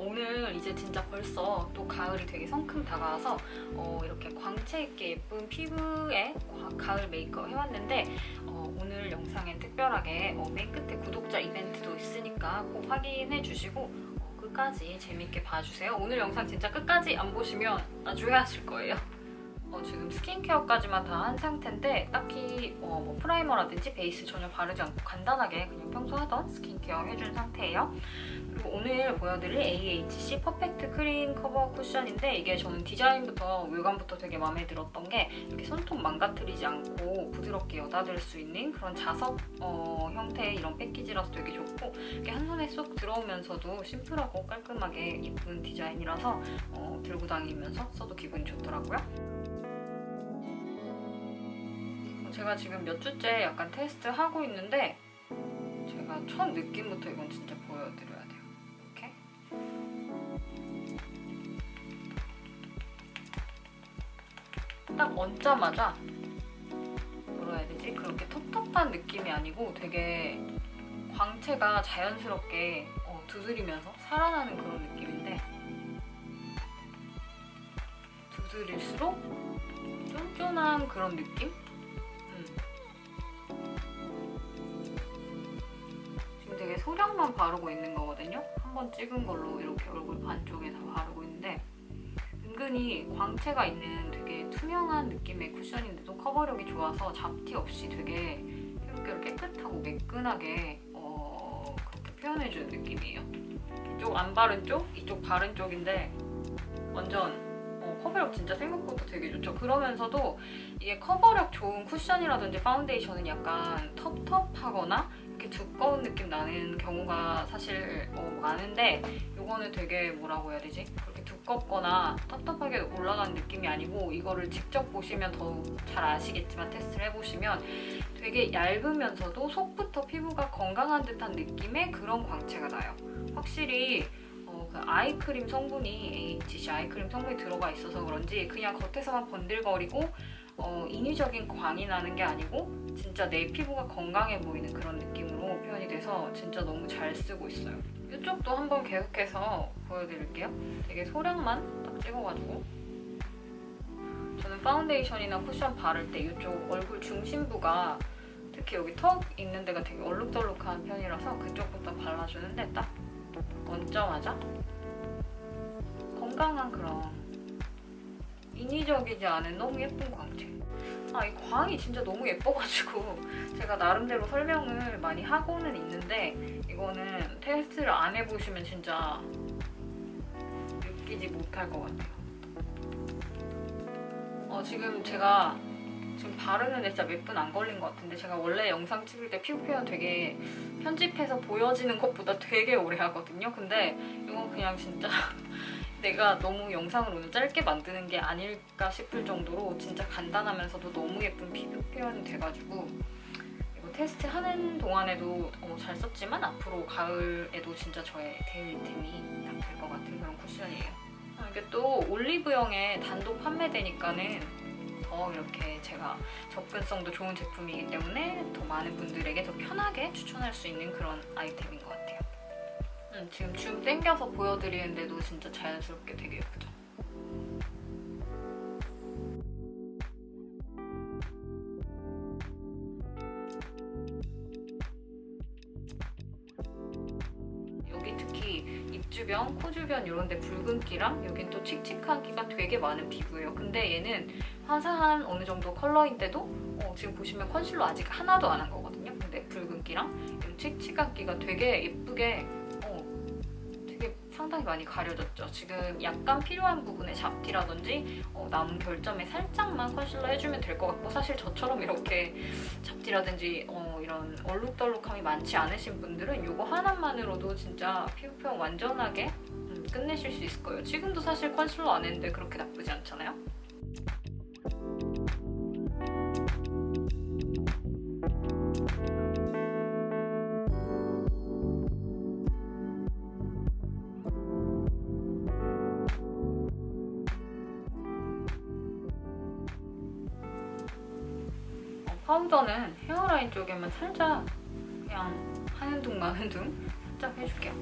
오늘 이제 진짜 벌써 또 가을이 되게 성큼 다가와서 이렇게 광채 있게 예쁜 피부에 가을 메이크업 해왔는데 오늘 영상엔 특별하게 맨 끝에 구독자 이벤트도 있으니까 꼭 확인해 주시고 끝까지 재밌게 봐주세요. 오늘 영상 진짜 끝까지 안 보시면 아주 후회하실 거예요. 지금 스킨케어까지만 다 한 상태인데 딱히 뭐 프라이머라든지 베이스 전혀 바르지 않고 간단하게 그냥 평소 하던 스킨케어 해준 상태예요. 그리고 오늘 보여드릴 AHC 퍼펙트 크림 커버 쿠션인데 이게 저는 디자인부터 외관부터 되게 마음에 들었던 게 이렇게 손톱 망가뜨리지 않고 부드럽게 여닫을 수 있는 그런 자석 형태의 이런 패키지라서 되게 좋고 이렇게 한 손에 쏙 들어오면서도 심플하고 깔끔하게 예쁜 디자인이라서 들고 다니면서 써도 기분이 좋더라고요. 제가 지금 몇 주째 약간 테스트 하고 있는데 제가 첫 느낌부터 이건 진짜 보여드려야 돼요. 이렇게 딱 얹자마자 뭐라 해야 되지? 그렇게 텁텁한 느낌이 아니고 되게 광채가 자연스럽게 두드리면서 살아나는 그런 느낌인데 두드릴수록 쫀쫀한 그런 느낌? 되게 소량만 바르고 있는 거거든요. 한번 찍은 걸로 이렇게 얼굴 반쪽에 다 바르고 있는데 은근히 광채가 있는 되게 투명한 느낌의 쿠션인데도 커버력이 좋아서 잡티 없이 되게 피부결 깨끗하고 매끈하게 그렇게 표현해주는 느낌이에요. 이쪽 안 바른 쪽, 이쪽 바른 쪽인데 완전 커버력 진짜 생각보다 되게 좋죠. 그러면서도 이게 커버력 좋은 쿠션이라든지 파운데이션은 약간 텁텁하거나 이렇게 두꺼운 느낌 나는 경우가 사실 많은데 이거는 되게 뭐라고 해야 되지? 그렇게 두껍거나 텁텁하게 올라가는 느낌이 아니고 이거를 직접 보시면 더욱 잘 아시겠지만 테스트를 해보시면 되게 얇으면서도 속부터 피부가 건강한 듯한 느낌의 그런 광채가 나요. 확실히 그 아이크림 성분이 AHC 아이크림 성분이 들어가 있어서 그런지 그냥 겉에서만 번들거리고 인위적인 광이 나는 게 아니고 진짜 내 피부가 건강해 보이는 그런 느낌으로 표현이 돼서 진짜 너무 잘 쓰고 있어요. 이쪽도 한번 계속해서 보여드릴게요. 되게 소량만 딱 찍어가지고 저는 파운데이션이나 쿠션 바를 때 이쪽 얼굴 중심부가 특히 여기 턱 있는 데가 되게 얼룩덜룩한 편이라서 그쪽부터 발라주는데 딱 얹자마자 건강한 그런 인위적이지 않은 너무 예쁜 광채. 이 광이 진짜 너무 예뻐가지고 제가 나름대로 설명을 많이 하고는 있는데 이거는 테스트를 안 해보시면 진짜 느끼지 못할 것 같아요. 지금 제가 바르는데 진짜 몇 분 안 걸린 것 같은데 제가 원래 영상 찍을 때 피부 표현 되게 편집해서 보여지는 것보다 되게 오래 하거든요. 근데 이건 그냥 진짜 내가 너무 영상을 오늘 짧게 만드는 게 아닐까 싶을 정도로 진짜 간단하면서도 너무 예쁜 피부 표현이 돼가지고 이거 테스트하는 동안에도 잘 썼지만 앞으로 가을에도 진짜 저의 데일리템이 딱 될 것 같은 그런 쿠션이에요. 이게 또 올리브영에 단독 판매되니까는 이렇게 제가 접근성도 좋은 제품이기 때문에 더 많은 분들에게 더 편하게 추천할 수 있는 그런 아이템인 것 같아요. 지금 줌 당겨서 보여드리는데도 진짜 자연스럽게 되게 예쁘죠? 여기 특히 입 주변, 코 주변 이런 데 붉은기랑 여긴 또 칙칙한 기가 되게 많은 피부예요. 근데 얘는 화사한 어느 정도 컬러인데도 지금 보시면 컨실러 아직 하나도 안 한 거거든요. 근데 붉은기랑 이런 칙칙한 기가 되게 예쁘게 되게 상당히 많이 가려졌죠. 지금 약간 필요한 부분에 잡티라든지 남은 결점에 살짝만 컨실러 해주면 될 것 같고 사실 저처럼 이렇게 잡티라든지 이런 얼룩덜룩함이 많지 않으신 분들은 이거 하나만으로도 진짜 피부 표현 완전하게 끝내실 수 있을 거예요. 지금도 사실 컨실러 안 했는데 그렇게 나쁘지 않잖아요? 파우더는 헤어라인 쪽에만 살짝 그냥 하는 둥 마는 둥 살짝 해줄게요.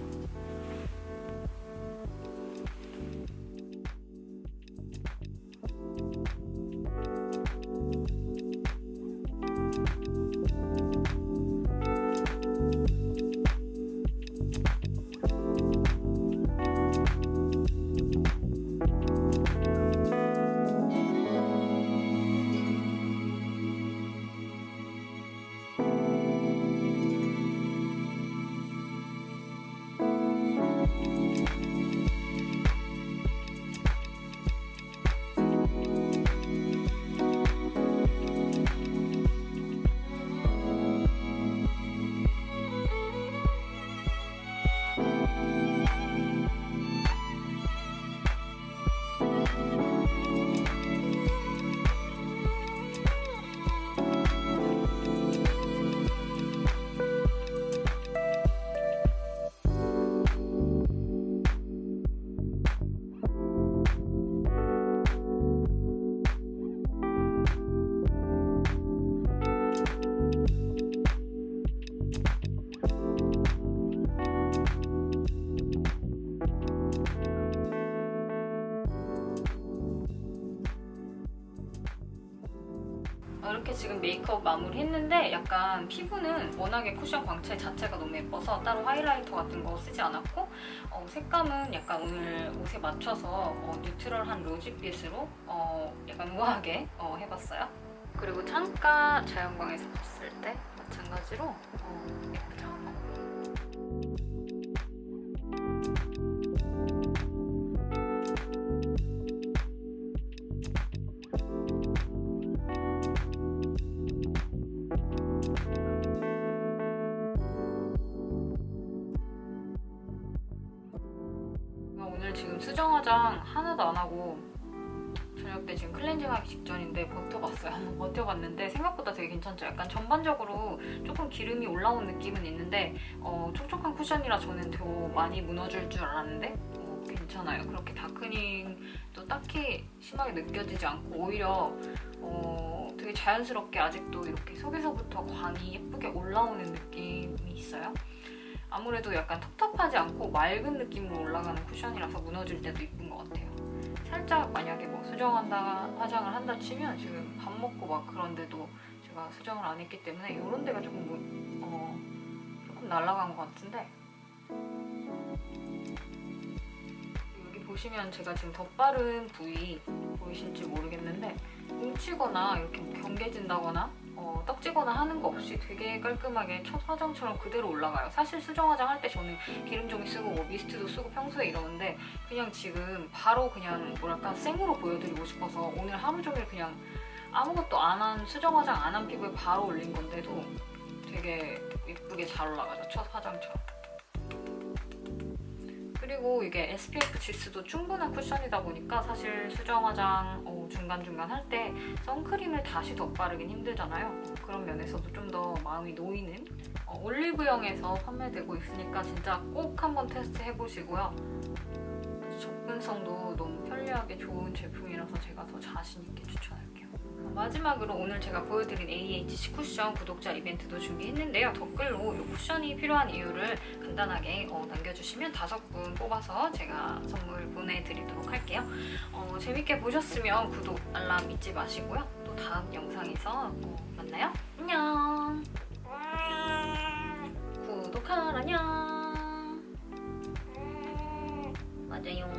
지금 메이크업 마무리했는데 약간 피부는 워낙에 쿠션 광채 자체가 너무 예뻐서 따로 하이라이터 같은 거 쓰지 않았고 색감은 약간 오늘 옷에 맞춰서 뉴트럴한 로지빛으로 약간 우아하게 해봤어요. 그리고 창가 자연광에서 봤을 때 마찬가지로 예쁘죠? 오늘 지금 수정 화장 하나도 안 하고 저녁 때 지금 클렌징 하기 직전인데 버텨봤어요. 한번 버텨봤는데 생각보다 되게 괜찮죠? 약간 전반적으로 조금 기름이 올라온 느낌은 있는데 촉촉한 쿠션이라 저는 더 많이 무너질 줄 알았는데 괜찮아요. 그렇게 다크닝도 딱히 심하게 느껴지지 않고 오히려 되게 자연스럽게 아직도 이렇게 속에서부터 광이 예쁘게 올라오는 느낌이 있어요. 아무래도 약간 텁텁하지 않고 맑은 느낌으로 올라가는 쿠션이라서 무너질 때도 이쁜 것 같아요. 살짝 만약에 뭐 화장을 한다 치면 지금 밥 먹고 막 그런데도 제가 수정을 안 했기 때문에 이런 데가 조금 조금 날아간 것 같은데 여기 보시면 제가 지금 덧바른 부위 보이실지 모르겠는데 뭉치거나 이렇게 경계진다거나 떡지거나 하는 거 없이 되게 깔끔하게 첫 화장처럼 그대로 올라가요. 사실 수정 화장 할 때 저는 기름종이 쓰고 뭐 미스트도 쓰고 평소에 이러는데 그냥 지금 바로 그냥 뭐랄까 생으로 보여드리고 싶어서 오늘 하루 종일 그냥 아무것도 안 한 수정 화장 안 한 피부에 바로 올린 건데도 되게 예쁘게 잘 올라가죠. 첫 화장처럼. 그리고 이게 SPF 지수도 충분한 쿠션이다 보니까 사실 수정 화장 중간중간 할 때 선크림을 다시 덧바르긴 힘들잖아요. 그런 면에서도 좀 더 마음이 놓이는 올리브영에서 판매되고 있으니까 진짜 꼭 한번 테스트 해보시고요. 접근성도 너무 편리하게 좋은 제품이라서 제가 더 자신 있게 추천할게요. 마지막으로 오늘 제가 보여드린 AHC 쿠션 구독자 이벤트도 준비했는데요. 댓글로 이 쿠션이 필요한 이유를 간단하게 남겨주시면 5분 뽑아서 제가 선물 보내드리도록 할게요. 재밌게 보셨으면 구독, 알람 잊지 마시고요. 또 다음 영상에서 만나요. 안녕. 구독하라냥. 맞아요.